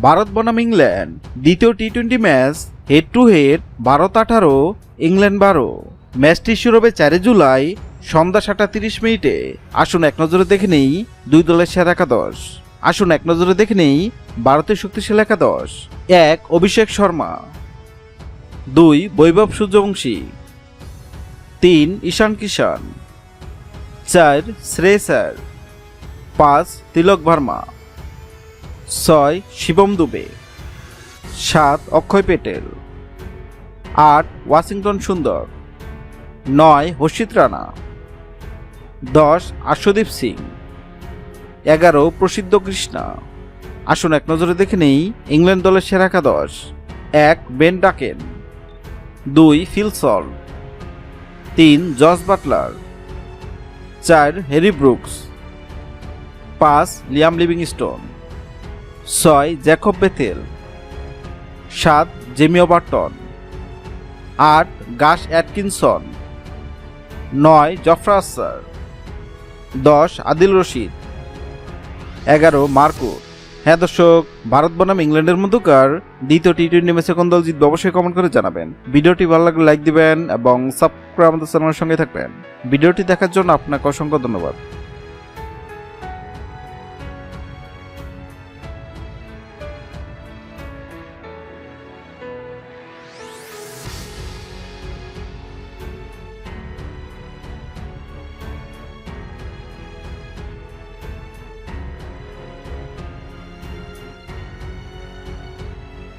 ভারত বনাম ইংল্যান্ড দ্বিতীয় টি-20 match head to head. Bharat 18, England 12। ম্যাচটি শুরু হবে 4 জুলাই সন্ধ্যা 7:30 আসুন এক নজরে দেখে নেই দুই দলের সেরা একাদশ। আসুন এক নজরে দেখে নেই ভারতের শক্তিশালী একাদশ। 1. অভিষেক শর্মা, 2. বৈভব সূর্যবংশী, 3. ঈশান কিষান, 4. শ্রেয়স আয়ার, 5. তিলক ভার্মা, 6. শিবম দুবে, 7. অক্ষয় পেটেল, 8. ওয়াশিংটন সুন্দর, 9. হর্ষিত রানা, 10. আশুদীপ সিং, 11. প্রসিদ্ধ কৃষ্ণা। আসুন এক নজরে দেখে নেই ইংল্যান্ড দলের সেরা একাদশ। 1. Ben Duckett, 2. Phil Salt, 3. Jos Buttler, 4. Harry Brooks, 5. Liam Livingstone, 6. Jacob Bethell, 7. Jamie Overton, 8. Gus Atkinson, 9. Jofra Archer, 10. Adil Rashid, 11. Marco. হ্যাঁ দর্শক, ভারত বনাম ইংল্যান্ডের মধ্যকার দ্বিতীয় টি-20 ম্যাচে কোন দল জিতবে অবশ্যই কমেন্ট করে জানাবেন। ভিডিওটি ভালো লাগলে লাইক দিবেন এবং সাবস্ক্রাইব আমাদের চ্যানেলের সঙ্গে থাকবেন। ভিডিওটি দেখার জন্য আপনাকে অসংখ্য ধন্যবাদ।